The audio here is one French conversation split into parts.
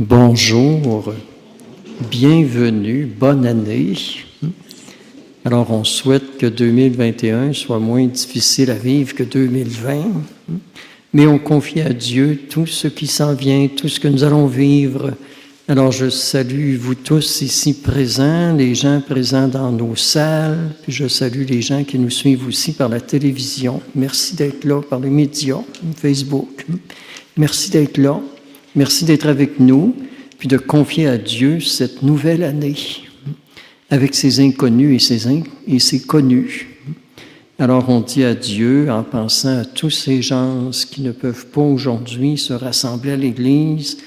Bonjour, bienvenue, bonne année. Alors, on souhaite que 2021 soit moins difficile à vivre que 2020, mais on confie à Dieu tout ce qui s'en vient, tout ce que nous allons vivre. Alors, je salue vous tous ici présents, les gens présents dans nos salles, puis je salue les gens qui nous suivent aussi par la télévision. Merci d'être là, par les médias, Facebook. Merci d'être là. Merci d'être avec nous, puis de confier à Dieu cette nouvelle année avec ses inconnus et ses connus. Alors on dit à Dieu en pensant à tous ces gens qui ne peuvent pas aujourd'hui se rassembler à l'Église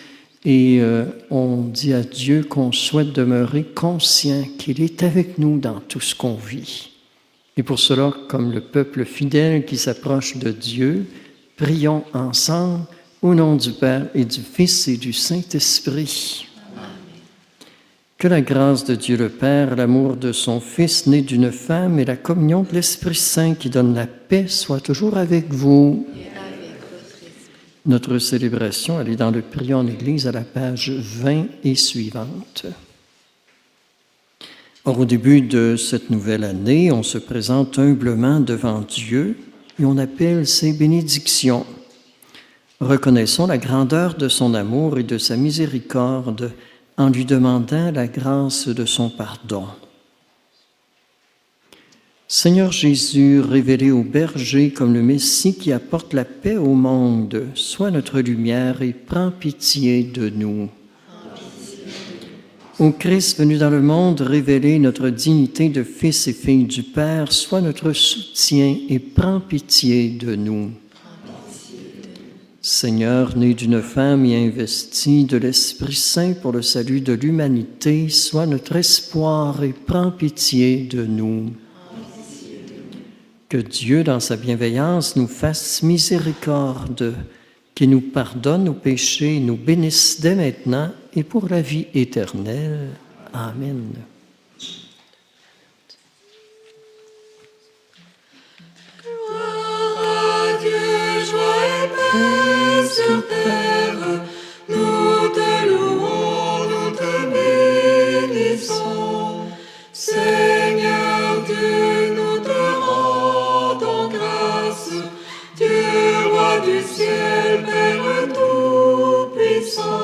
et on dit à Dieu qu'on souhaite demeurer conscient qu'il est avec nous dans tout ce qu'on vit. Et pour cela, comme le peuple fidèle qui s'approche de Dieu, prions ensemble au nom du Père et du Fils et du Saint-Esprit. Amen. Que la grâce de Dieu le Père, l'amour de son Fils né d'une femme et la communion de l'Esprit Saint qui donne la paix soient toujours avec vous. Et avec votre esprit. Notre célébration, elle est dans le Prions en Église à la page 20 et suivante. Or, au début de cette nouvelle année, on se présente humblement devant Dieu et on appelle ses bénédictions. Reconnaissons la grandeur de son amour et de sa miséricorde en lui demandant la grâce de son pardon. Seigneur Jésus, révélé au berger comme le Messie qui apporte la paix au monde, sois notre lumière et prends pitié de nous. Ô Christ venu dans le monde, révéler notre dignité de fils et filles du Père, sois notre soutien et prends pitié de nous. Seigneur, né d'une femme et investi de l'Esprit Saint pour le salut de l'humanité, sois notre espoir et prends pitié de nous. Que Dieu, dans sa bienveillance, nous fasse miséricorde, qu'il nous pardonne nos péchés, nous bénisse dès maintenant et pour la vie éternelle. Amen. Sur terre, nous te louons, nous te bénissons. Seigneur Dieu, nous te rendons grâce. Dieu, roi du ciel, Père tout-puissant.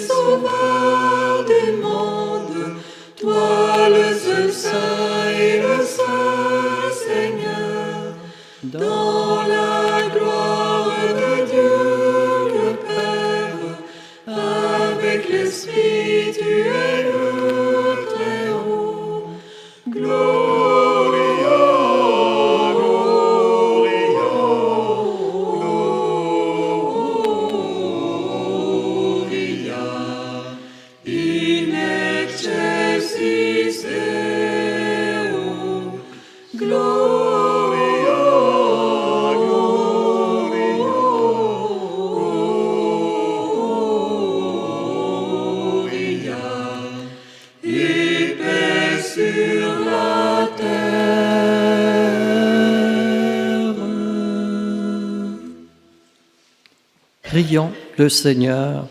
Sauveur du monde, toi le seul saint et le terre. Prions le Seigneur.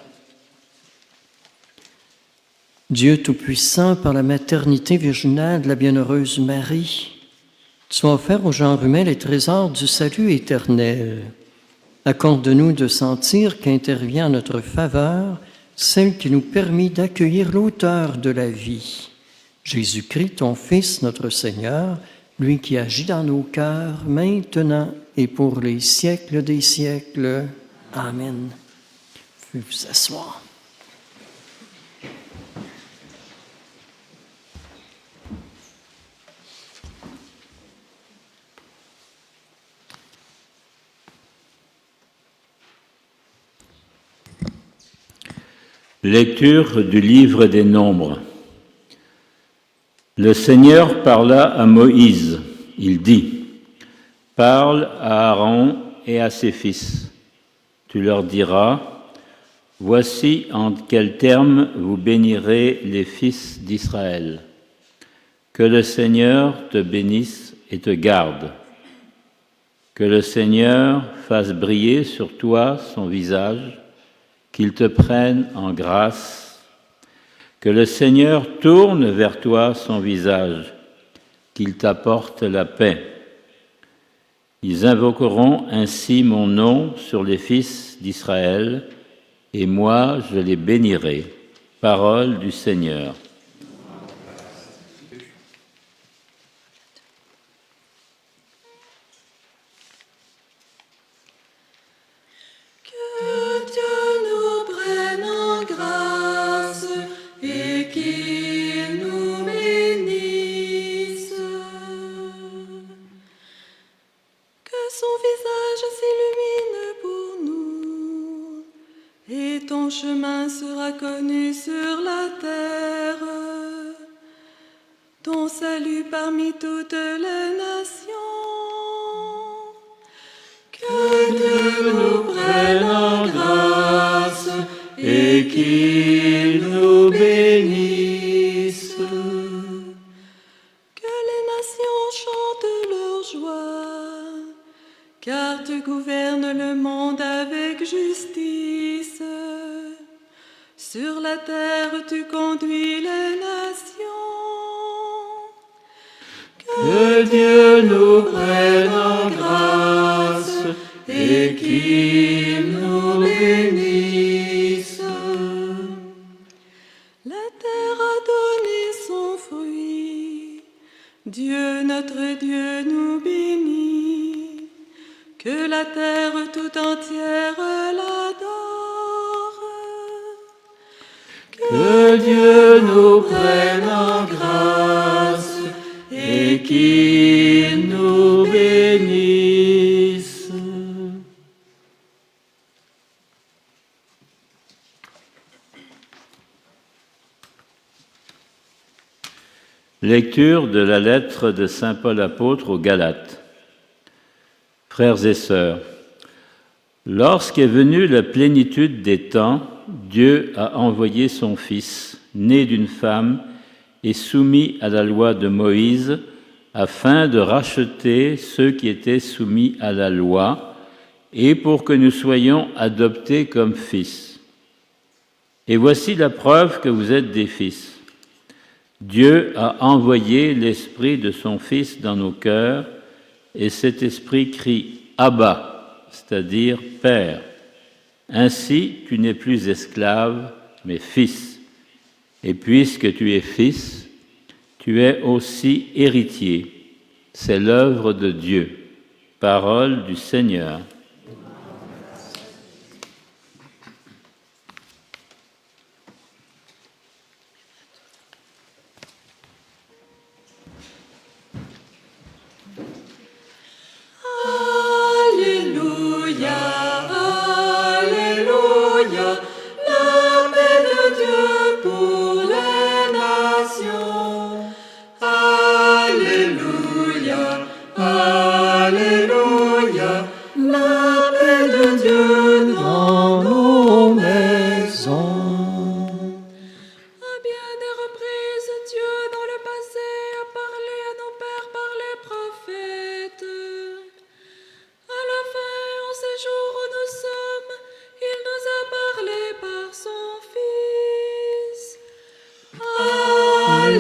Dieu Tout-Puissant, par la maternité virginale de la bienheureuse Marie, tu as offert au genre humain les trésors du salut éternel. Accorde-nous de sentir qu'intervient en notre faveur celle qui nous permet d'accueillir l'auteur de la vie, Jésus-Christ, ton Fils, notre Seigneur, lui qui agit dans nos cœurs maintenant et pour les siècles des siècles. Amen. Vous pouvez vous asseoir. Lecture du livre des Nombres. Le Seigneur parla à Moïse. Il dit : « Parle à Aaron et à ses fils. Tu leur diras : Voici en quels termes vous bénirez les fils d'Israël. Que le Seigneur te bénisse et te garde. Que le Seigneur fasse briller sur toi son visage, qu'il te prenne en grâce. Que le Seigneur tourne vers toi son visage, qu'il t'apporte la paix. Ils invoqueront ainsi mon nom sur les fils d'Israël, et moi je les bénirai. Parole du Seigneur. Ton chemin sera connu sur la terre, ton salut parmi toutes les nations. Que Dieu nous prenne en grâce et qu'il nous bénisse. Que les nations chantent leur joie, car tu gouvernes le monde avec justice. Sur la terre, tu conduis les nations. Que Dieu nous prenne en grâce et qu'il nous bénisse. La terre a donné son fruit. Dieu, notre Dieu, nous bénit. Que la terre tout entière l'adore. Que Dieu nous prenne en grâce et qu'il nous bénisse. Lecture de la lettre de saint Paul apôtre aux Galates. Frères et sœurs, lorsqu'est venue la plénitude des temps, Dieu a envoyé son Fils, né d'une femme et soumis à la loi de Moïse, afin de racheter ceux qui étaient soumis à la loi, et pour que nous soyons adoptés comme fils. Et voici la preuve que vous êtes des fils. Dieu a envoyé l'Esprit de son Fils dans nos cœurs, et cet Esprit crie « Abba », c'est-à-dire « Père ». Ainsi, tu n'es plus esclave, mais fils. Et puisque tu es fils, tu es aussi héritier. C'est l'œuvre de Dieu. Parole du Seigneur. Alléluia,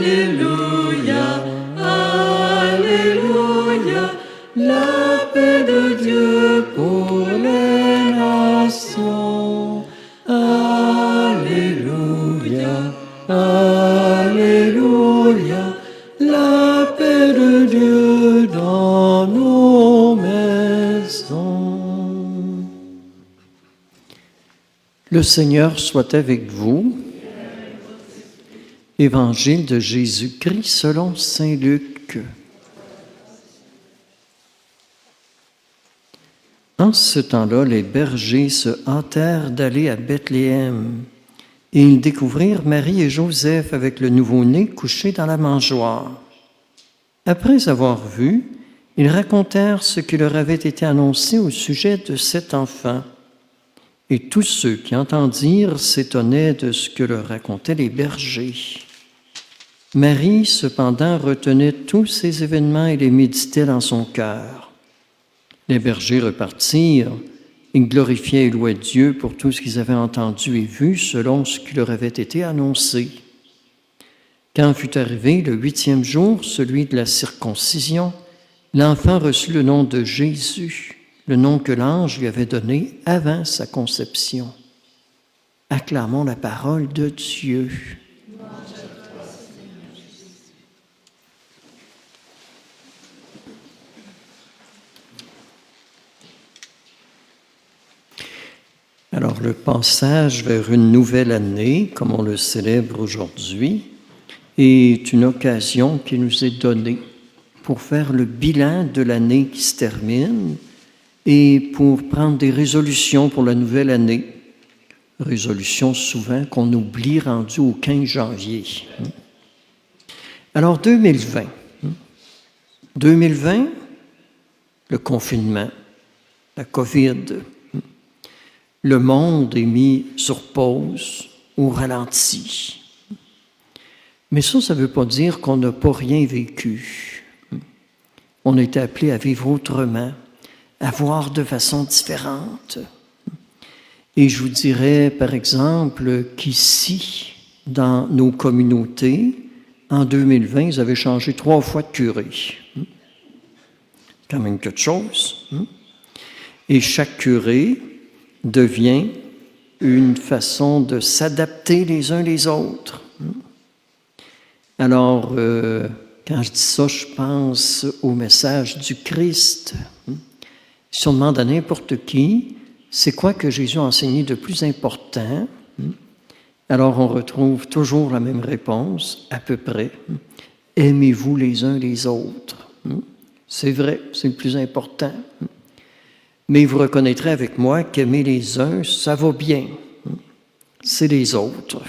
Alléluia, Alléluia, la paix de Dieu pour les nations. Alléluia, Alléluia, la paix de Dieu dans nos maisons. Le Seigneur soit avec vous. Évangile de Jésus-Christ selon saint Luc. En ce temps-là, les bergers se hâtèrent d'aller à Bethléem, et ils découvrirent Marie et Joseph avec le nouveau-né couché dans la mangeoire. Après avoir vu, ils racontèrent ce qui leur avait été annoncé au sujet de cet enfant. Et tous ceux qui entendirent s'étonnaient de ce que leur racontaient les bergers. Marie, cependant, retenait tous ces événements et les méditait dans son cœur. Les bergers repartirent, ils glorifiaient et louaient Dieu pour tout ce qu'ils avaient entendu et vu selon ce qui leur avait été annoncé. Quand fut arrivé le 8e jour, celui de la circoncision, l'enfant reçut le nom de Jésus, le nom que l'ange lui avait donné avant sa conception. Acclamons la parole de Dieu. Alors, le passage vers une nouvelle année, comme on le célèbre aujourd'hui, est une occasion qui nous est donnée pour faire le bilan de l'année qui se termine et pour prendre des résolutions pour la nouvelle année. Résolutions souvent qu'on oublie rendues au 15 janvier. Alors, 2020. 2020, le confinement, la COVID. Le monde est mis sur pause, au ralenti. Mais ça ne veut pas dire qu'on n'a pas rien vécu. On a été appelé à vivre autrement, à voir de façon différente. Et je vous dirais, par exemple, qu'ici, dans nos communautés, en 2020, ils avaient changé 3 fois de curé. Quand même quelque chose. Et chaque curé devient une façon de s'adapter les uns les autres. Alors, quand je dis ça, je pense au message du Christ. Si on demande à n'importe qui, c'est quoi que Jésus a enseigné de plus important? Alors, on retrouve toujours la même réponse, à peu près. Aimez-vous les uns les autres. C'est vrai, c'est le plus important. Mais vous reconnaîtrez avec moi qu'aimer les uns, ça va bien. C'est les autres.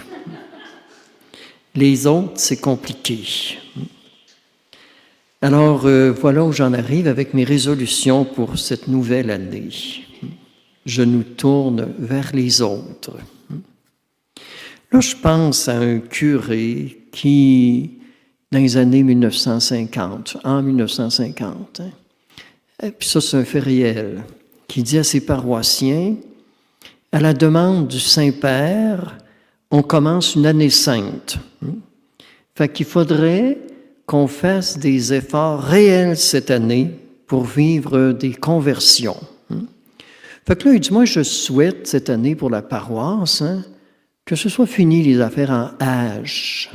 Les autres, c'est compliqué. Alors, voilà où j'en arrive avec mes résolutions pour cette nouvelle année. Je nous tourne vers les autres. Là, je pense à un curé qui, dans les années 1950, en 1950, et puis ça, c'est un fait réel, qui dit à ses paroissiens, à la demande du Saint-Père, on commence une année sainte. Fait qu'il faudrait qu'on fasse des efforts réels cette année pour vivre des conversions. Fait que là, il dit, moi, je souhaite cette année pour la paroisse, que ce soit fini les affaires en âge,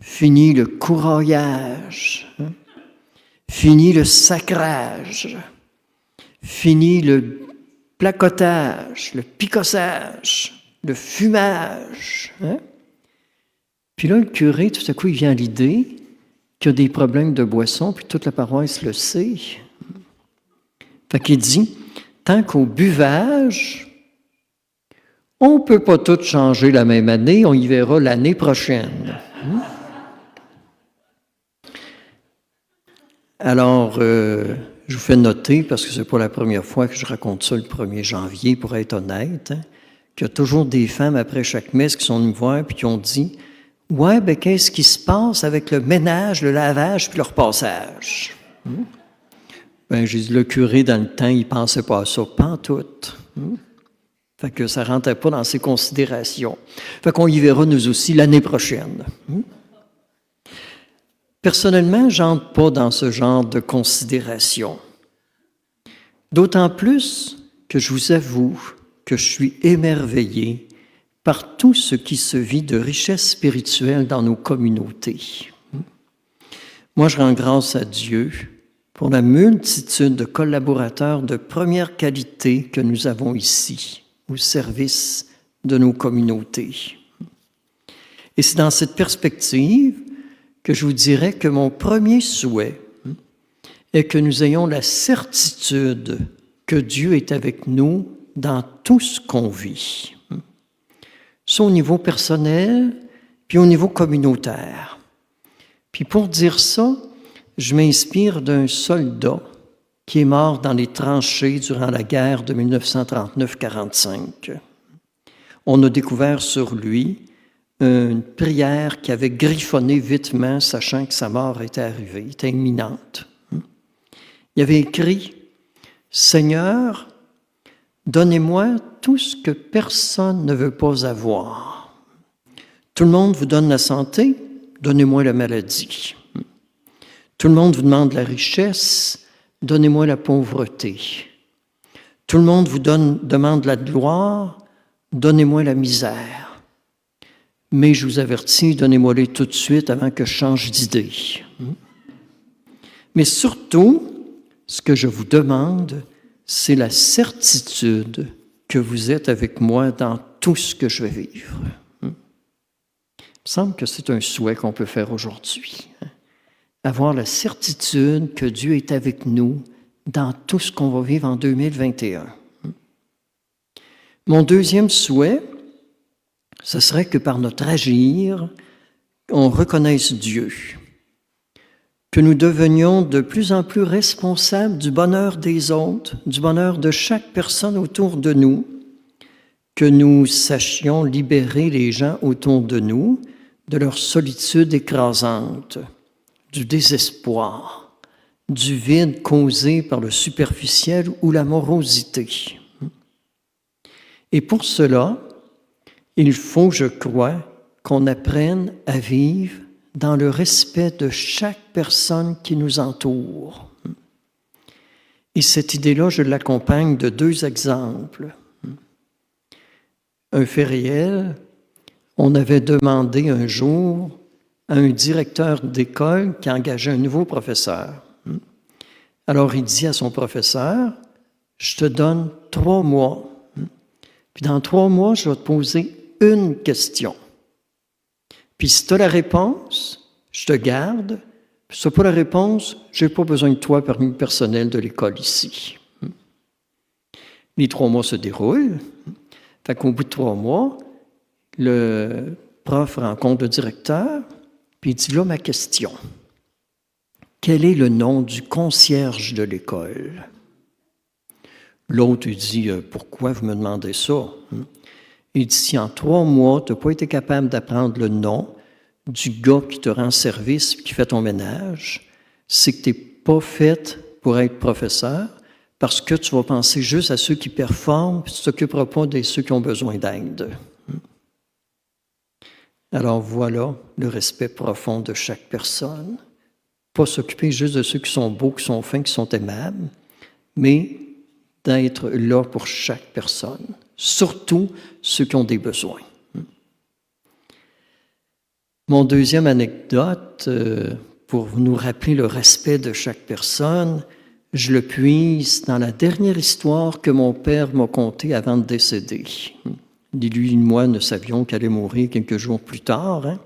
fini le courroyage, fini le sacrage, fini le placotage, le picossage, le fumage. Puis là, le curé, tout à coup, il vient à l'idée qu'il y a des problèmes de boisson, puis toute la paroisse le sait. Fait qu'il dit, tant qu'au buvage, on ne peut pas tout changer la même année, on y verra l'année prochaine. Alors, je vous fais noter, parce que ce n'est pas la première fois que je raconte ça le 1er janvier, pour être honnête, qu'il y a toujours des femmes après chaque messe qui sont venues me voir et qui ont dit « Ouais, ben qu'est-ce qui se passe avec le ménage, le lavage puis le repassage? » Ben, j'ai dit, le curé, dans le temps, il ne pensait pas à ça, pantoute. Fait que ça ne rentrait pas dans ses considérations. Fait qu'on y verra, nous aussi, l'année prochaine. Personnellement, j'entre pas dans ce genre de considération. D'autant plus que je vous avoue que je suis émerveillé par tout ce qui se vit de richesse spirituelle dans nos communautés. Moi, je rends grâce à Dieu pour la multitude de collaborateurs de première qualité que nous avons ici, au service de nos communautés. Et c'est dans cette perspective que je vous dirais que mon premier souhait est que nous ayons la certitude que Dieu est avec nous dans tout ce qu'on vit. Ça au niveau personnel, puis au niveau communautaire. Puis pour dire ça, je m'inspire d'un soldat qui est mort dans les tranchées durant la guerre de 1939-45. On a découvert sur lui une prière qui avait griffonné vitement, sachant que sa mort était arrivée, était imminente. Il avait écrit « Seigneur, donnez-moi tout ce que personne ne veut pas avoir. Tout le monde vous donne la santé, donnez-moi la maladie. Tout le monde vous demande la richesse, donnez-moi la pauvreté. Tout le monde vous demande la gloire, donnez-moi la misère. Mais je vous avertis, donnez-moi-les tout de suite avant que je change d'idée. Mais surtout, ce que je vous demande, c'est la certitude que vous êtes avec moi dans tout ce que je vais vivre. Il me semble que c'est un souhait qu'on peut faire aujourd'hui. Avoir la certitude que Dieu est avec nous dans tout ce qu'on va vivre en 2021. Mon deuxième souhait, ce serait que par notre agir, on reconnaisse Dieu, que nous devenions de plus en plus responsables du bonheur des autres, du bonheur de chaque personne autour de nous, que nous sachions libérer les gens autour de nous de leur solitude écrasante, du désespoir, du vide causé par le superficiel ou la morosité. Et pour cela, il faut, je crois, qu'on apprenne à vivre dans le respect de chaque personne qui nous entoure. Et cette idée-là, je l'accompagne de deux exemples. Un fait réel, on avait demandé un jour à un directeur d'école qui engageait un nouveau professeur. Alors il dit à son professeur, « Je te donne 3 mois. Puis dans 3 mois, je vais te poser une question. Puis si tu as la réponse, je te garde. Puis si tu n'as pas la réponse, je n'ai pas besoin de toi parmi le personnel de l'école ici. » Les 3 mois se déroulent. Fait qu'au bout de 3 mois, le prof rencontre le directeur, puis il dit, là, ma question. Quel est le nom du concierge de l'école? L'autre, il dit, pourquoi vous me demandez ça? Il dit, si en 3 mois, tu n'as pas été capable d'apprendre le nom du gars qui te rend service et qui fait ton ménage, c'est que tu n'es pas fait pour être professeur parce que tu vas penser juste à ceux qui performent et tu ne t'occuperas pas de ceux qui ont besoin d'aide. Alors voilà le respect profond de chaque personne. Pas s'occuper juste de ceux qui sont beaux, qui sont fins, qui sont aimables, mais d'être là pour chaque personne, surtout ceux qui ont des besoins. Mon deuxième anecdote, pour nous rappeler le respect de chaque personne, je le puise dans la dernière histoire que mon père m'a contée avant de décéder. Ni lui ni moi ne savions qu'elle allait mourir quelques jours plus tard.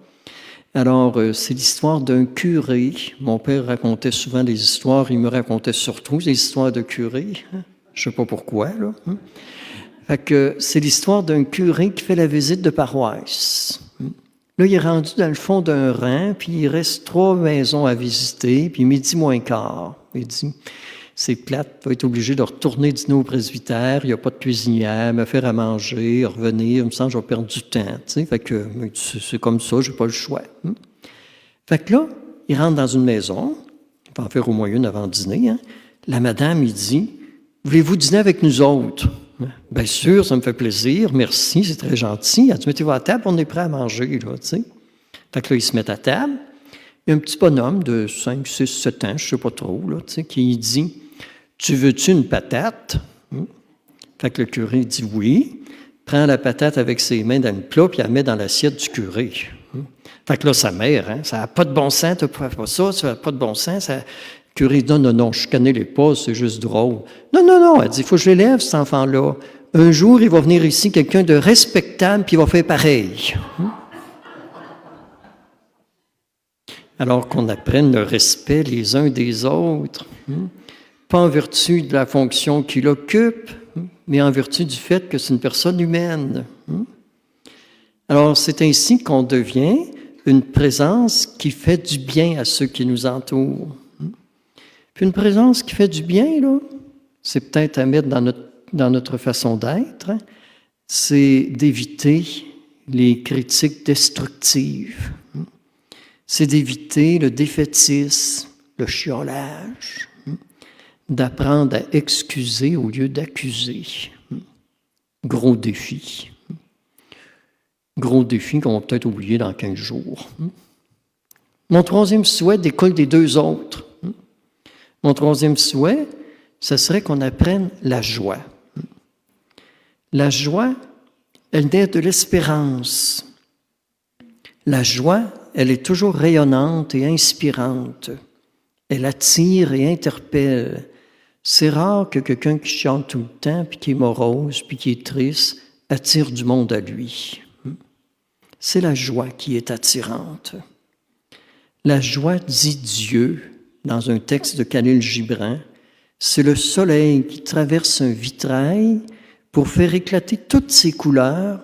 Alors, c'est l'histoire d'un curé. Mon père racontait souvent des histoires, il me racontait surtout des histoires de curés. Je ne sais pas pourquoi, là. Fait que c'est l'histoire d'un curé qui fait la visite de paroisse. Là, il est rendu dans le fond d'un rang, puis il reste 3 maisons à visiter, puis 12:15. Il dit, c'est plate, il va être obligé de retourner dîner au presbytère, il n'y a pas de cuisinière, me faire à manger, revenir, il me semble que je vais perdre du temps. Tu sais, fait que c'est comme ça, je n'ai pas le choix. Fait que là, il rentre dans une maison, il va en faire au moins une avant de dîner. La madame, il dit, voulez-vous dîner avec nous autres? Bien sûr, ça me fait plaisir, merci, c'est très gentil. Elle dit, mettez-vous à table, on est prêt à manger, là, tu sais. Fait que là, ils se mettent à table. il y a un petit bonhomme de 5, 6, 7 ans, je ne sais pas trop, là, qui dit « Tu veux-tu une patate? » Fait que le curé dit « Oui ». Prend la patate avec ses mains dans le plat, puis elle la met dans l'assiette du curé. Fait que là, sa mère, ça n'a pas de bon sens, tu ne peux pas ça n'a pas de bon sens. Le curé dit « Non, je connais les pas, c'est juste drôle. » Non, elle dit « Il faut que je l'élève, cet enfant-là. Un jour, il va venir ici, quelqu'un de respectable, puis il va faire pareil. » Alors qu'on apprenne le respect les uns des autres, pas en vertu de la fonction qu'il occupe, mais en vertu du fait que c'est une personne humaine. Alors, c'est ainsi qu'on devient une présence qui fait du bien à ceux qui nous entourent. Puis une présence qui fait du bien, là, c'est peut-être à mettre dans notre façon d'être, c'est d'éviter les critiques destructives. C'est d'éviter le défaitisme, le chiolage, d'apprendre à excuser au lieu d'accuser. Gros défi. Gros défi qu'on va peut-être oublier dans 15 jours. Mon troisième souhait découle des deux autres. Mon troisième souhait, ce serait qu'on apprenne la joie. La joie, elle naît de l'espérance. La joie, elle est toujours rayonnante et inspirante. Elle attire et interpelle. C'est rare que quelqu'un qui chante tout le temps, puis qui est morose, puis qui est triste, attire du monde à lui. C'est la joie qui est attirante. La joie, dit Dieu, dans un texte de Khalil Gibran, c'est le soleil qui traverse un vitrail pour faire éclater toutes ses couleurs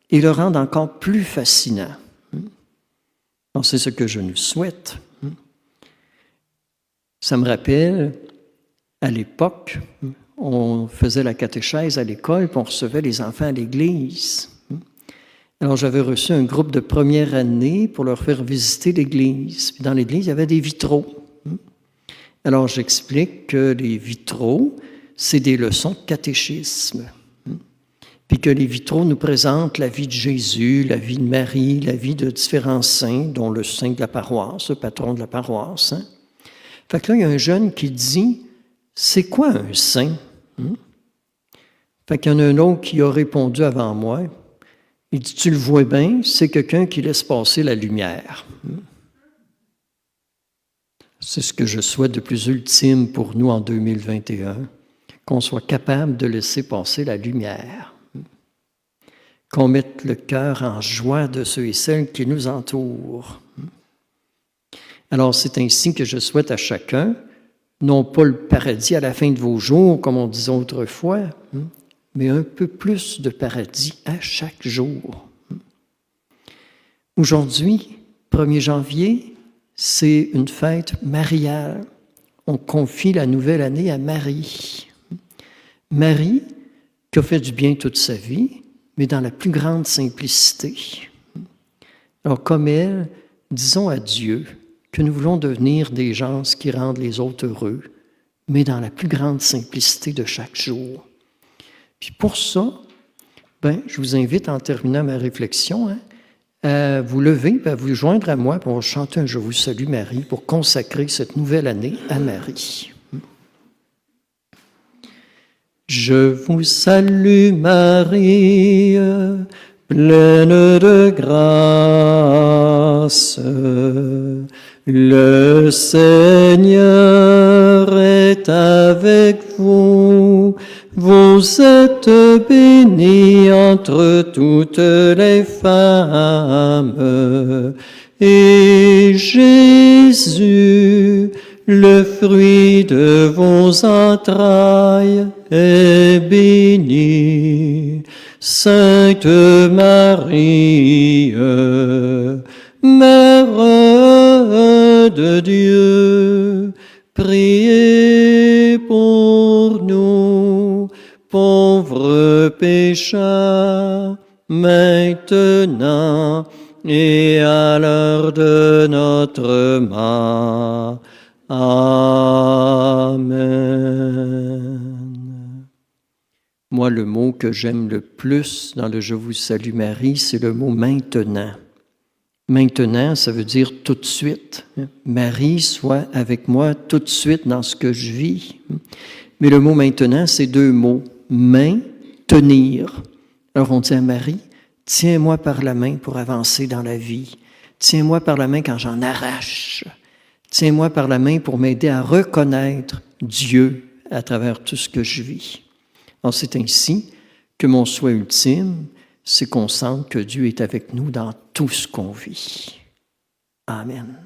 et le rendre encore plus fascinant. Donc, c'est ce que je nous souhaite. Ça me rappelle, à l'époque, on faisait la catéchèse à l'école, puis on recevait les enfants à l'église. Alors, j'avais reçu un groupe de première année pour leur faire visiter l'église. Puis dans l'église, il y avait des vitraux. Alors, j'explique que les vitraux, c'est des leçons de catéchisme. Puis que les vitraux nous présentent la vie de Jésus, la vie de Marie, la vie de différents saints, dont le saint de la paroisse, le patron de la paroisse. Fait que là, il y a un jeune qui dit « C'est quoi un saint? » Fait qu'il y en a un autre qui a répondu avant moi. Il dit « Tu le vois bien, c'est quelqu'un qui laisse passer la lumière. » C'est ce que je souhaite de plus ultime pour nous en 2021, qu'on soit capable de laisser passer la lumière. Qu'on mette le cœur en joie de ceux et celles qui nous entourent. Alors, c'est ainsi que je souhaite à chacun, non pas le paradis à la fin de vos jours, comme on disait autrefois, mais un peu plus de paradis à chaque jour. Aujourd'hui, 1er janvier, c'est une fête mariale. On confie la nouvelle année à Marie. Marie, qui a fait du bien toute sa vie, mais dans la plus grande simplicité. Alors, comme elle, disons à Dieu que nous voulons devenir des gens qui rendent les autres heureux, mais dans la plus grande simplicité de chaque jour. Puis pour ça, je vous invite, en terminant ma réflexion, à vous lever, à vous joindre à moi, puis on va chanter un « Je vous salue Marie » pour consacrer cette nouvelle année à Marie. Je vous salue Marie, pleine de grâce. Le Seigneur est avec vous. Vous êtes bénie entre toutes les femmes. Et Jésus, le fruit de vos entrailles, est béni. Sainte Marie, Mère de Dieu, priez pour nous, pauvres pécheurs, maintenant et à l'heure de notre mort. Amen. Moi, le mot que j'aime le plus dans le « Je vous salue Marie », c'est le mot « maintenant ». Maintenant, ça veut dire tout de suite. Marie, sois avec moi tout de suite dans ce que je vis. Mais le mot maintenant, c'est deux mots. Main, tenir. Alors on dit à Marie, tiens-moi par la main pour avancer dans la vie. Tiens-moi par la main quand j'en arrache. Tiens-moi par la main pour m'aider à reconnaître Dieu à travers tout ce que je vis. Alors c'est ainsi que mon souhait ultime, c'est qu'on sente que Dieu est avec nous dans tout ce qu'on vit. Amen.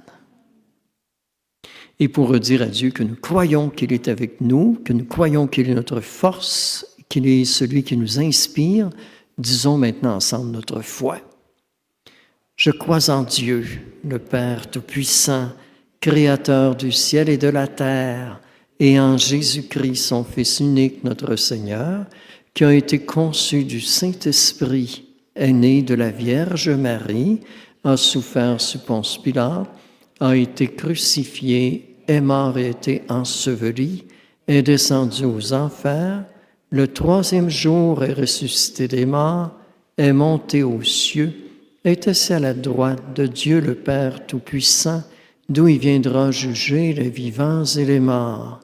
Et pour redire à Dieu que nous croyons qu'il est avec nous, que nous croyons qu'il est notre force, qu'il est celui qui nous inspire, disons maintenant ensemble notre foi. Je crois en Dieu, le Père Tout-Puissant, Créateur du ciel et de la terre, et en Jésus-Christ, son Fils unique, notre Seigneur, qui a été conçu du Saint-Esprit, est né de la Vierge Marie, a souffert sous Ponce Pilate, a été crucifié, est mort et été enseveli, est descendu aux enfers, le troisième jour est ressuscité des morts, est monté aux cieux, est assis à la droite de Dieu le Père Tout-Puissant, d'où il viendra juger les vivants et les morts.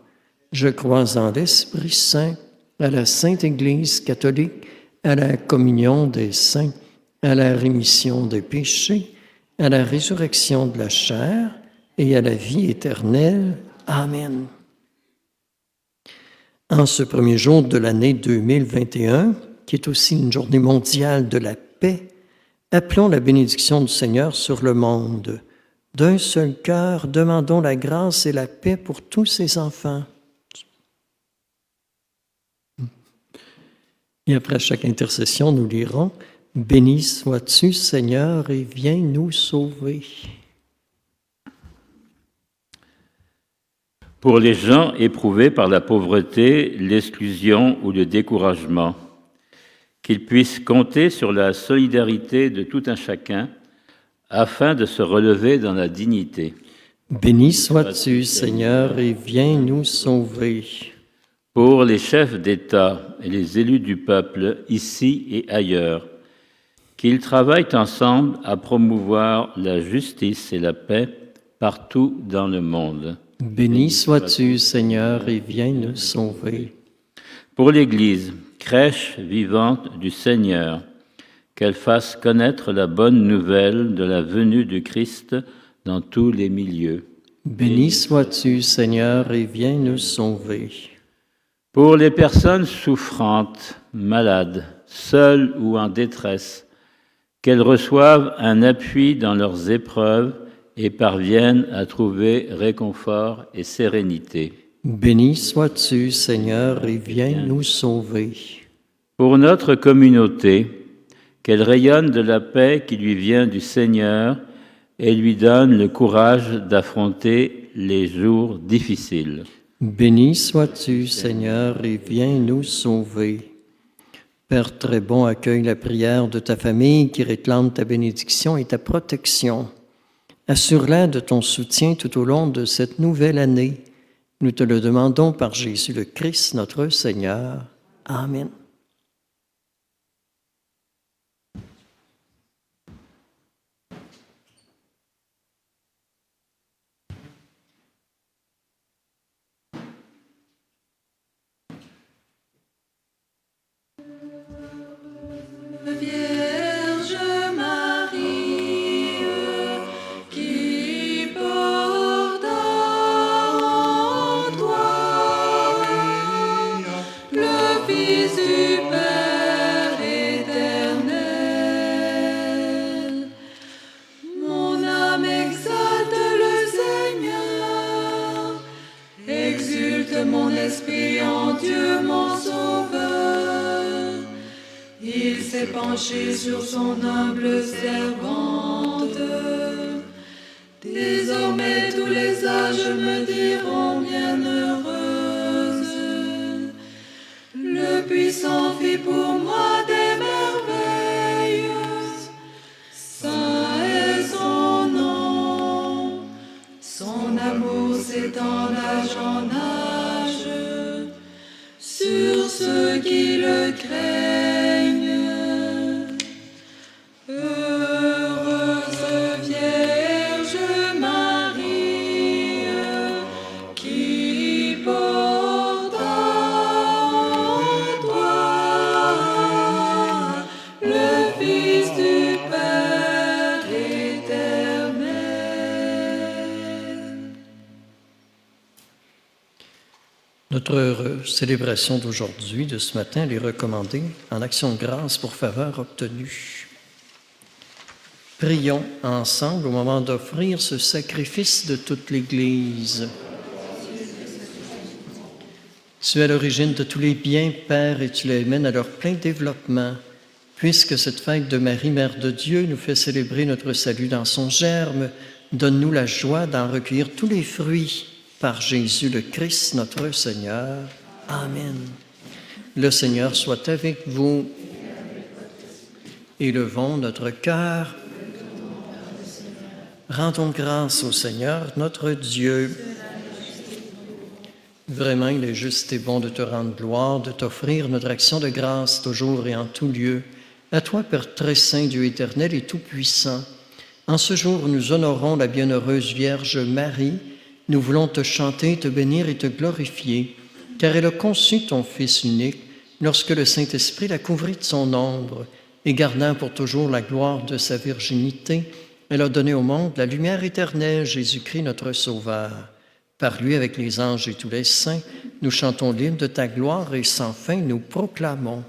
Je crois en l'Esprit Saint, à la Sainte Église catholique, à la communion des saints, à la rémission des péchés, à la résurrection de la chair et à la vie éternelle. Amen. En ce premier jour de l'année 2021, qui est aussi une journée mondiale de la paix, appelons la bénédiction du Seigneur sur le monde. D'un seul cœur, demandons la grâce et la paix pour tous ses enfants. Et après chaque intercession, nous lirons « Béni sois-tu, Seigneur, et viens nous sauver ». Pour les gens éprouvés par la pauvreté, l'exclusion ou le découragement, qu'ils puissent compter sur la solidarité de tout un chacun afin de se relever dans la dignité. Béni sois-tu, Seigneur, et viens nous sauver. Pour les chefs d'État et les élus du peuple, ici et ailleurs, qu'ils travaillent ensemble à promouvoir la justice et la paix partout dans le monde. Béni sois-tu, Seigneur, et viens nous sauver. Pour l'Église, crèche vivante du Seigneur, qu'elle fasse connaître la bonne nouvelle de la venue du Christ dans tous les milieux. Béni sois-tu, Seigneur, et viens nous sauver. Pour les personnes souffrantes, malades, seules ou en détresse, qu'elles reçoivent un appui dans leurs épreuves et parviennent à trouver réconfort et sérénité. Béni sois-tu, Seigneur, et viens nous sauver. Pour notre communauté, qu'elle rayonne de la paix qui lui vient du Seigneur et lui donne le courage d'affronter les jours difficiles. Béni sois-tu, Seigneur, et viens nous sauver. Père très bon, accueille la prière de ta famille qui réclame ta bénédiction et ta protection. Assure-la de ton soutien tout au long de cette nouvelle année. Nous te le demandons par Jésus le Christ, notre Seigneur. Amen. Vierge Marie, qui porte en toi le Fils du Père éternel. Mon âme exalte le Seigneur, exulte mon esprit en Dieu mon Sauveur. Il s'est penché sur son humble servante. Désormais tous les âges me diront bienheureuse. Le puissant fit pour moi des merveilles. Saint est son nom. Son amour s'étend d'âge en âge sur ceux qui le craignent. Heureuse Notre célébration d'aujourd'hui, de ce matin, elle est recommandée en action de grâce pour faveur obtenue. Prions ensemble au moment d'offrir ce sacrifice de toute l'Église. Tu es à l'origine de tous les biens, Père, et tu les mènes à leur plein développement. Puisque cette fête de Marie, Mère de Dieu, nous fait célébrer notre salut dans son germe, donne-nous la joie d'en recueillir tous les fruits par Jésus le Christ, notre Seigneur. Amen. Le Seigneur soit avec vous. Élevons notre cœur. Rendons grâce au Seigneur, notre Dieu. Vraiment, il est juste et bon de te rendre gloire, de t'offrir notre action de grâce toujours et en tout lieu. À toi, Père très saint, Dieu éternel et tout-puissant. En ce jour, nous honorons la bienheureuse Vierge Marie. Nous voulons te chanter, te bénir et te glorifier, car elle a conçu ton Fils unique lorsque le Saint-Esprit l'a couvrit de son ombre, et gardant pour toujours la gloire de sa virginité, elle a donné au monde la lumière éternelle, Jésus-Christ notre Sauveur. Par lui, avec les anges et tous les saints, nous chantons l'hymne de ta gloire et sans fin nous proclamons.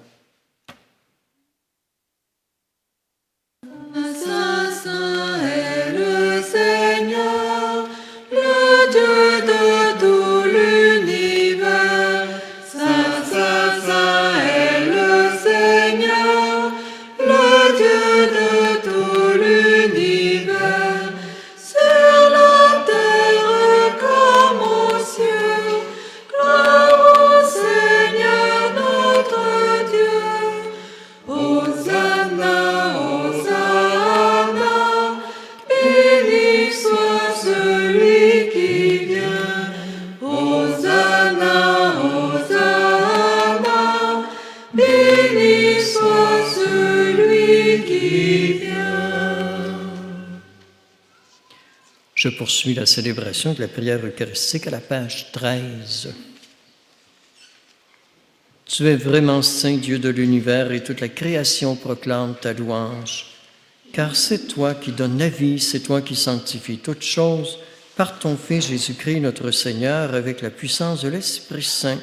Saint, Saint est le Seigneur, le Dieu de tout l'univers. Saint, Saint, Saint est le Seigneur, le Dieu de tout l'univers. Sur la terre comme aux cieux, gloire au Seigneur notre Dieu. Hosanna, Hosanna, béni soit celui qui vient. Hosanna, Hosanna, béni soit celui qui vient. Je poursuis la célébration de la prière eucharistique à la page 13. Tu es vraiment saint Dieu de l'univers et toute la création proclame ta louange. Car c'est toi qui donnes la vie, c'est toi qui sanctifies toutes choses par ton Fils Jésus-Christ notre Seigneur avec la puissance de l'Esprit Saint.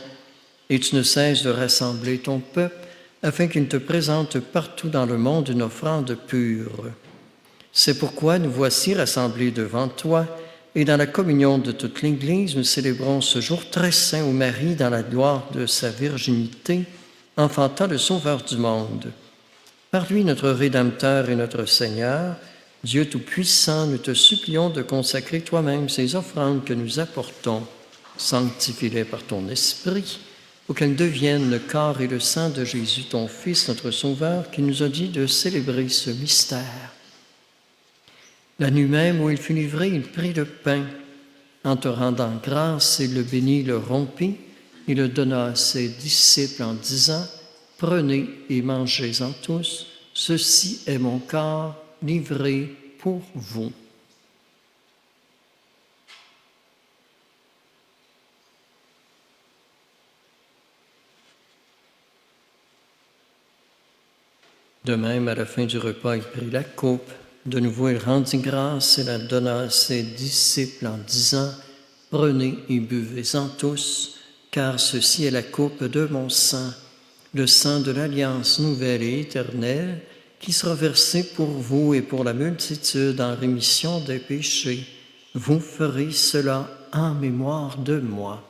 Et tu ne cesses de rassembler ton peuple afin qu'il te présente partout dans le monde une offrande pure. C'est pourquoi nous voici rassemblés devant toi et dans la communion de toute l'Église, nous célébrons ce jour très saint où Marie, dans la gloire de sa virginité, enfanta le Sauveur du monde. Par lui, notre Rédempteur et notre Seigneur, Dieu Tout-Puissant, nous te supplions de consacrer toi-même ces offrandes que nous apportons. Sanctifie-les par ton Esprit, pour qu'elles deviennent le corps et le sang de Jésus, ton Fils, notre Sauveur, qui nous a dit de célébrer ce mystère. La nuit même où il fut livré, il prit le pain. En te rendant grâce, il le bénit, le rompit, il le donna à ses disciples en disant « Prenez et mangez-en tous, ceci est mon corps livré pour vous. » De même, à la fin du repas, il prit la coupe. De nouveau, il rendit grâce et la donna à ses disciples en disant « Prenez et buvez-en tous, car ceci est la coupe de mon sang, le sang de l'alliance nouvelle et éternelle, qui sera versé pour vous et pour la multitude en rémission des péchés. Vous ferez cela en mémoire de moi. »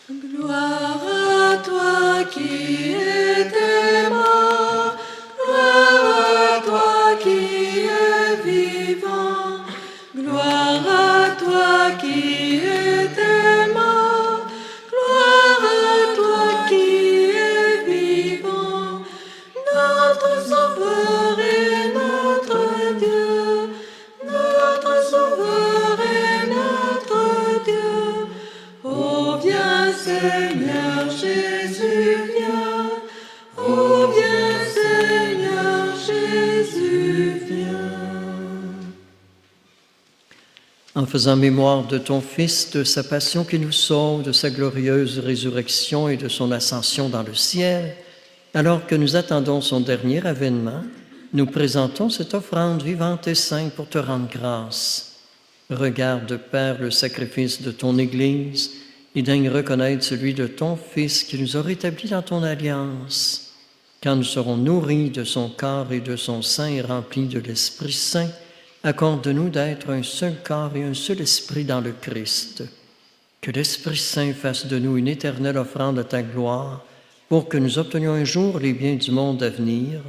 Gloire à toi qui étais mort, gloire à toi qui es vivant, gloire à toi qui étais mort, gloire à toi qui es vivant, notre Sauveur et notre Dieu, notre Sauveur et notre Dieu. Oh, viens Seigneur Jésus, viens. faisant mémoire de ton Fils, de sa passion qui nous sauve, de sa glorieuse résurrection et de son ascension dans le ciel, alors que nous attendons son dernier avènement, nous présentons cette offrande vivante et sainte pour te rendre grâce. Regarde, Père, le sacrifice de ton Église et daigne reconnaître celui de ton Fils qui nous a rétablis dans ton alliance. Quand nous serons nourris de son corps et de son sang et remplis de l'Esprit Saint, accorde-nous d'être un seul corps et un seul esprit dans le Christ. Que l'Esprit Saint fasse de nous une éternelle offrande à ta gloire, pour que nous obtenions un jour les biens du monde à venir,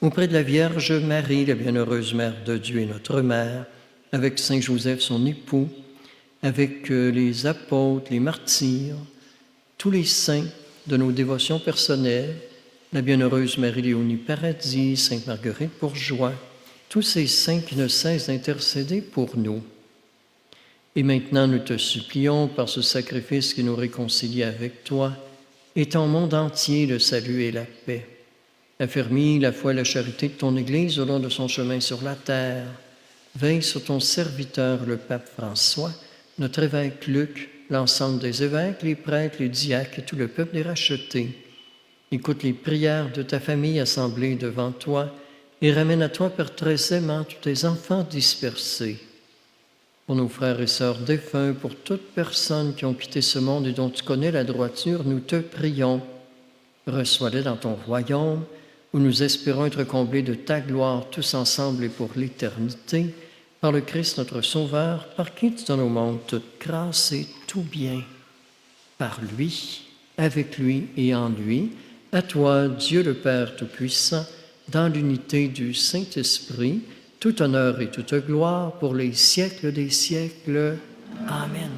auprès de la Vierge Marie, la bienheureuse Mère de Dieu et notre Mère, avec Saint Joseph, son époux, avec les apôtres, les martyrs, tous les saints de nos dévotions personnelles, la bienheureuse Marie-Léonie Paradis, Sainte Marguerite Bourgeois, tous ces saints qui ne cessent d'intercéder pour nous. Et maintenant, nous te supplions, par ce sacrifice qui nous réconcilie avec toi, et ton monde entier le salut et la paix. Affermis la foi et la charité de ton Église au long de son chemin sur la terre. Veille sur ton serviteur, le pape François, notre évêque Luc, l'ensemble des évêques, les prêtres, les diacres et tout le peuple des rachetés. Écoute les prières de ta famille assemblée devant toi et ramène à toi, Père très aimant, tous tes enfants dispersés. Pour nos frères et sœurs défunts, pour toutes personnes qui ont quitté ce monde et dont tu connais la droiture, nous te prions. Reçois-les dans ton royaume, où nous espérons être comblés de ta gloire tous ensemble et pour l'éternité, par le Christ notre Sauveur, par qui tu donnes au monde toute grâce et tout bien. Par lui, avec lui et en lui, à toi, Dieu le Père Tout-Puissant, dans l'unité du Saint-Esprit, tout honneur et toute gloire pour les siècles des siècles. Amen.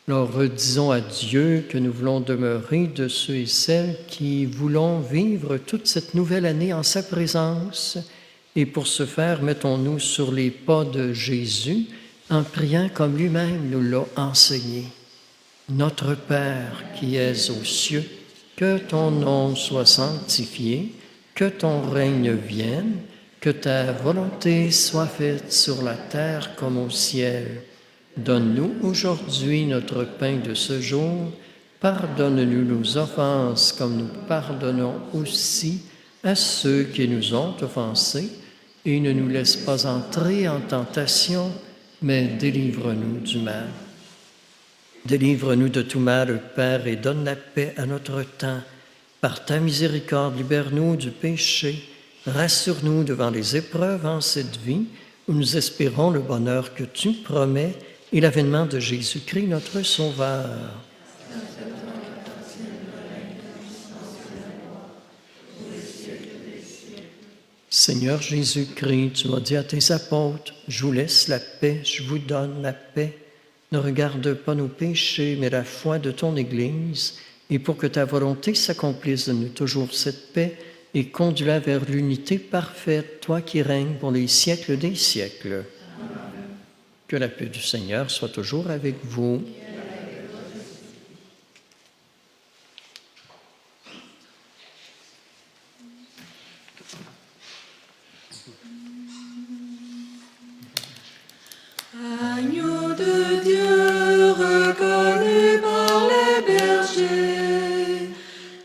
Alors, redisons à Dieu que nous voulons demeurer de ceux et celles qui voulons vivre toute cette nouvelle année en sa présence. Et pour ce faire, mettons-nous sur les pas de Jésus en priant comme lui-même nous l'a enseigné. Notre Père qui es aux cieux, que ton nom soit sanctifié, que ton règne vienne, que ta volonté soit faite sur la terre comme au ciel. Donne-nous aujourd'hui notre pain de ce jour. Pardonne-nous nos offenses comme nous pardonnons aussi à ceux qui nous ont offensés. Et ne nous laisse pas entrer en tentation, mais délivre-nous du mal. Délivre-nous de tout mal, Père, et donne la paix à notre temps. Par ta miséricorde, libère-nous du péché. Rassure-nous devant les épreuves en cette vie, où nous espérons le bonheur que tu promets et l'avènement de Jésus-Christ, notre Sauveur. Seigneur Jésus-Christ, tu as dit à tes apôtres, « Je vous laisse la paix, je vous donne la paix. Ne regarde pas nos péchés, mais la foi de ton Église, et pour que ta volonté s'accomplisse, donne-nous toujours cette paix et conduis-la vers l'unité parfaite, toi qui règnes pour les siècles des siècles. » Que la paix du Seigneur soit toujours avec vous. Agneau de Dieu, reconnu par les bergers,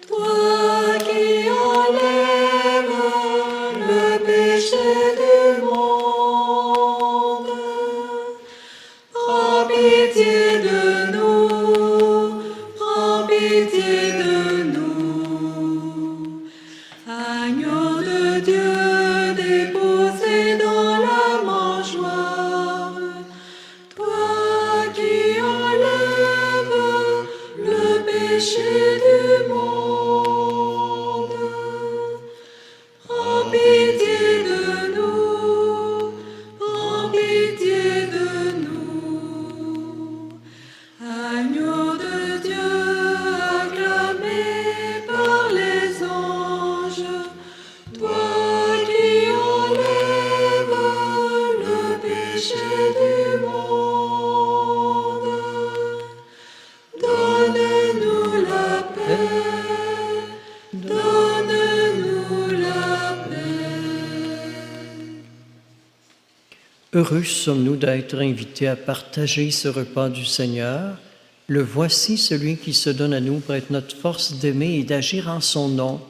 toi qui enlèves le péché du monde, prends pitié de nous, prends pitié de nous. Agneau de Dieu, déposé dans la mangeoire, toi qui enlèves le péché du monde, prends pitié de nous, prends pitié de nous. Heureux sommes-nous d'être invités à partager ce repas du Seigneur. Le voici celui qui se donne à nous pour être notre force d'aimer et d'agir en son nom.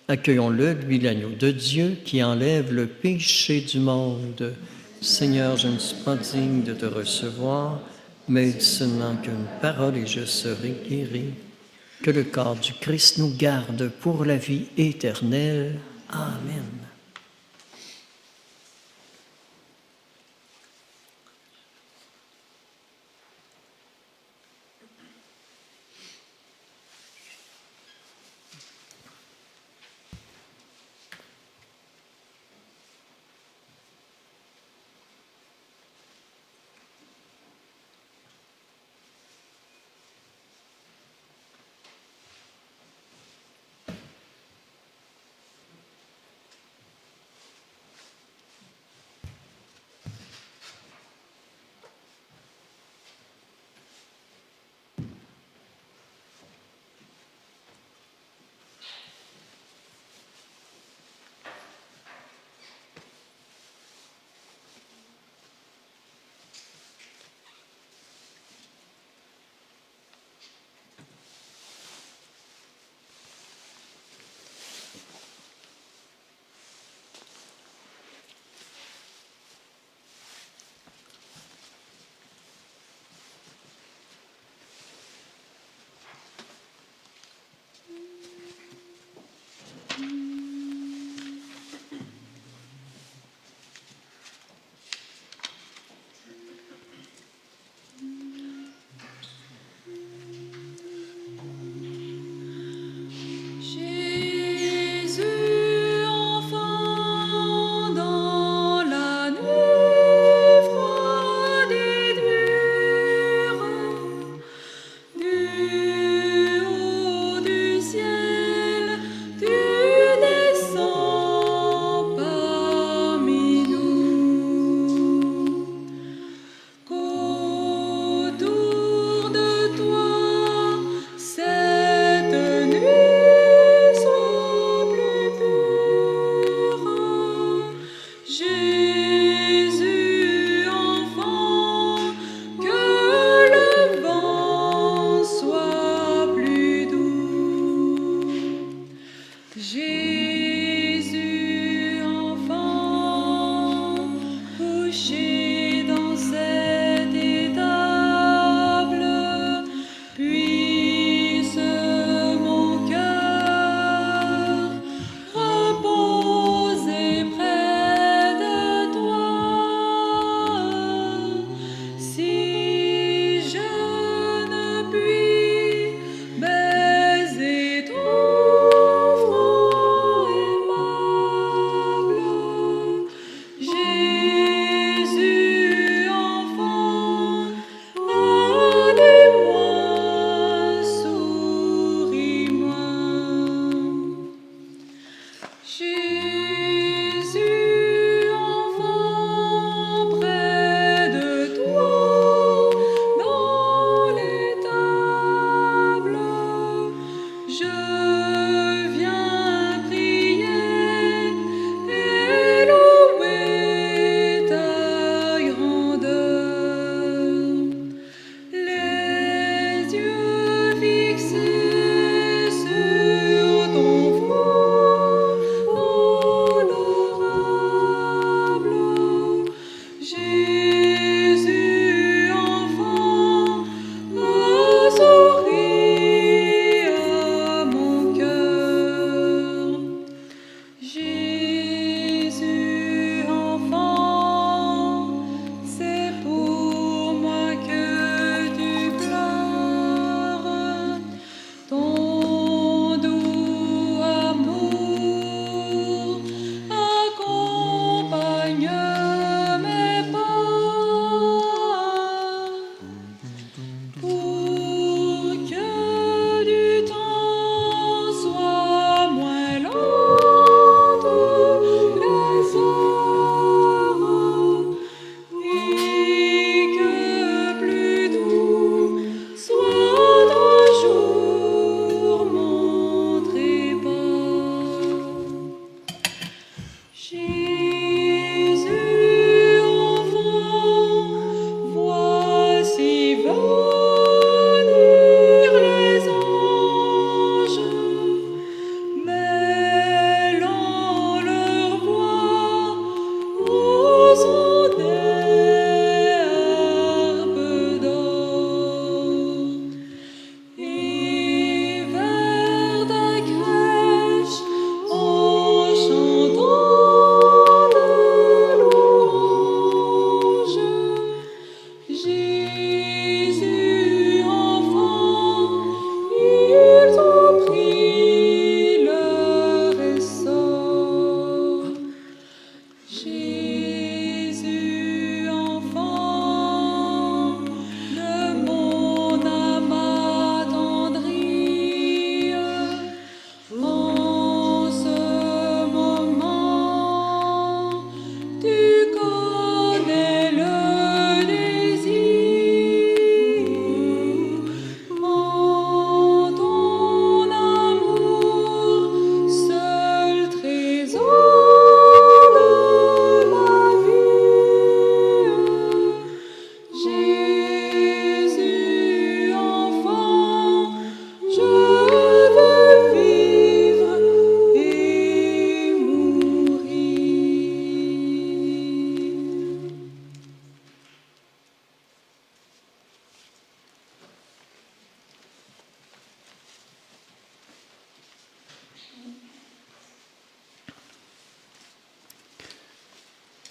Accueillons-le, lui l'agneau de Dieu qui enlève le péché du monde. Seigneur, je ne suis pas digne de te recevoir, mais dis seulement qu'une parole et je serai guéri. Que le corps du Christ nous garde pour la vie éternelle. Amen.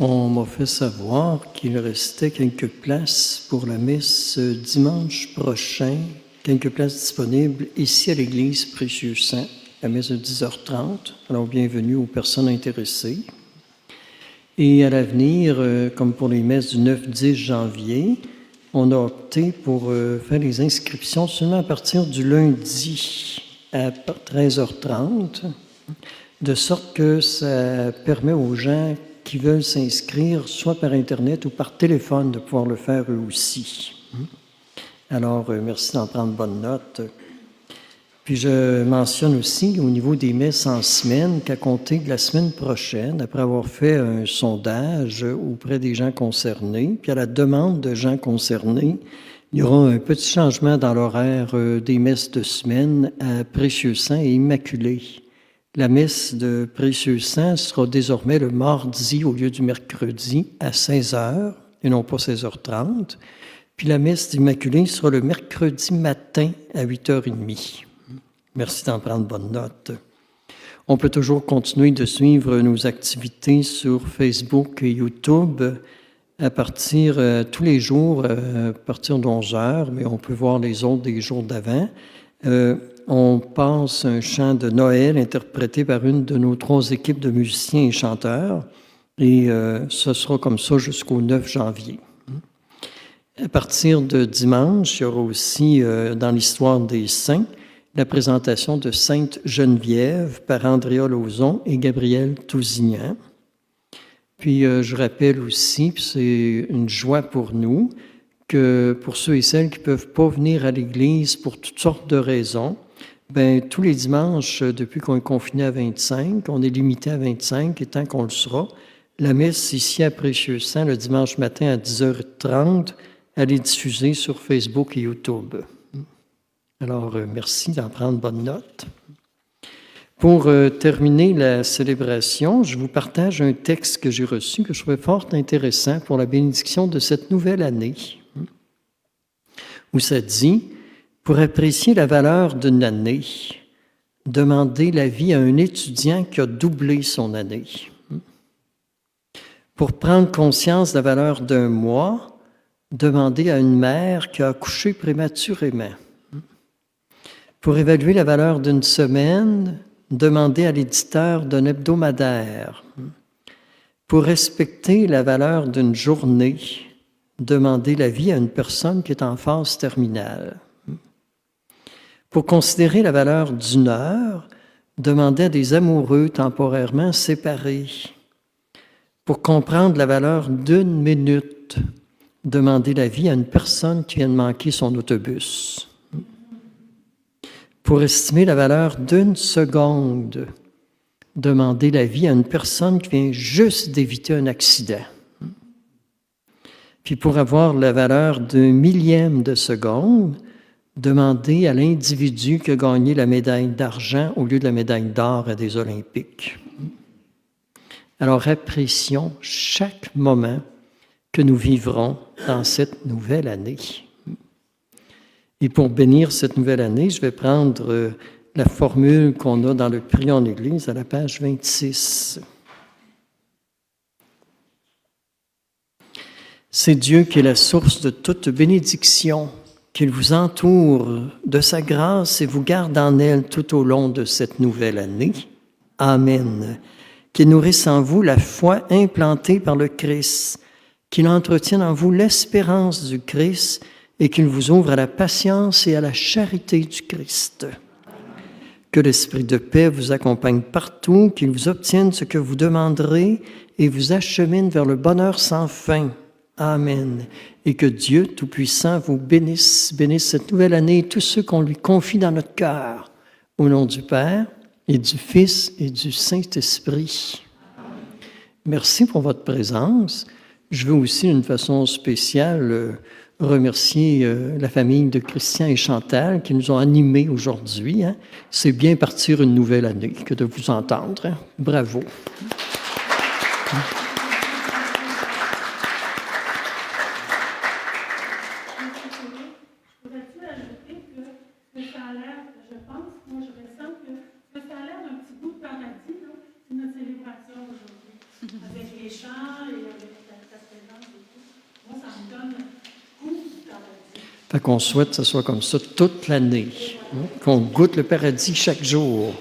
On m'a fait savoir qu'il restait quelques places pour la messe dimanche prochain, quelques places disponibles ici à l'église Précieux Saint, la messe de 10h30. Alors, bienvenue aux personnes intéressées. Et à l'avenir, comme pour les messes du 9-10 janvier, on a opté pour faire les inscriptions seulement à partir du lundi à 13h30, de sorte que ça permet aux gens qui veulent s'inscrire, soit par Internet ou par téléphone, de pouvoir le faire eux aussi. Alors, merci d'en prendre bonne note. Puis je mentionne aussi au niveau des messes en semaine qu'à compter de la semaine prochaine, après avoir fait un sondage auprès des gens concernés, puis à la demande de gens concernés, il y aura un petit changement dans l'horaire des messes de semaine à Précieux Saint et Immaculée. La messe de Précieux Saint sera désormais le mardi au lieu du mercredi à 16h et non pas 16h30. Puis la messe d'Immaculée sera le mercredi matin à 8h30. Merci d'en prendre bonne note. On peut toujours continuer de suivre nos activités sur Facebook et YouTube à partir tous les jours, à partir de 11h, mais on peut voir les autres des jours d'avant. On passe un chant de Noël interprété par une de nos 3 équipes de musiciens et chanteurs, et ce sera comme ça jusqu'au 9 janvier. À partir de dimanche, il y aura aussi, dans l'histoire des saints, la présentation de Sainte Geneviève par Andrea Lauzon et Gabriel Tousignan. Puis je rappelle aussi, puis c'est une joie pour nous, que pour ceux et celles qui ne peuvent pas venir à l'Église pour toutes sortes de raisons, bien, tous les dimanches, depuis qu'on est confiné à 25, on est limité à 25, et tant qu'on le sera, la messe ici à Précieux Saint, le dimanche matin à 10h30, elle est diffusée sur Facebook et YouTube. Alors, merci d'en prendre bonne note. Pour terminer la célébration, je vous partage un texte que j'ai reçu, que je trouvais fort intéressant pour la bénédiction de cette nouvelle année, où ça dit « Pour apprécier la valeur d'une année, demandez l'avis à un étudiant qui a doublé son année. Pour prendre conscience de la valeur d'un mois, demandez à une mère qui a accouché prématurément. Pour évaluer la valeur d'une semaine, demandez à l'éditeur d'un hebdomadaire. Pour respecter la valeur d'une journée, demandez l'avis à une personne qui est en phase terminale. Pour considérer la valeur d'une heure, demandez à des amoureux temporairement séparés. Pour comprendre la valeur d'une minute, demandez l'avis à une personne qui vient de manquer son autobus. Pour estimer la valeur d'une seconde, demandez l'avis à une personne qui vient juste d'éviter un accident. Puis pour avoir la valeur d'un millième de seconde, demandez à l'individu qui a gagné la médaille d'argent au lieu de la médaille d'or à des Olympiques. Alors apprécions chaque moment que nous vivrons dans cette nouvelle année. Et pour bénir cette nouvelle année, je vais prendre la formule qu'on a dans le Prions en Église à la page 26. C'est Dieu qui est la source de toute bénédiction, qu'il vous entoure de sa grâce et vous garde en elle tout au long de cette nouvelle année. Amen. Qu'il nourrisse en vous la foi implantée par le Christ, qu'il entretienne en vous l'espérance du Christ et qu'il vous ouvre à la patience et à la charité du Christ. Que l'Esprit de paix vous accompagne partout, qu'il vous obtienne ce que vous demanderez et vous achemine vers le bonheur sans fin. Amen. Et que Dieu Tout-Puissant vous bénisse cette nouvelle année et tous ceux qu'on lui confie dans notre cœur. Au nom du Père et du Fils et du Saint-Esprit. Merci pour votre présence. Je veux aussi, d'une façon spéciale, remercier la famille de Christian et Chantal qui nous ont animés aujourd'hui. Hein. C'est bien partir une nouvelle année que de vous entendre. Hein. Bravo. Pourrais-tu ajouter que ça a l'air, je pense, moi je ressens que ça a l'air d'un petit bout de paradis, là, c'est notre célébration aujourd'hui, avec les chants et Fait qu'on souhaite que ce soit comme ça toute l'année, qu'on goûte le paradis chaque jour.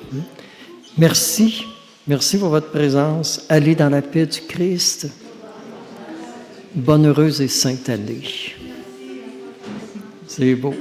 Merci. Merci pour votre présence. Allez dans la paix du Christ. Bonne, heureuse et sainte année. C'est beau.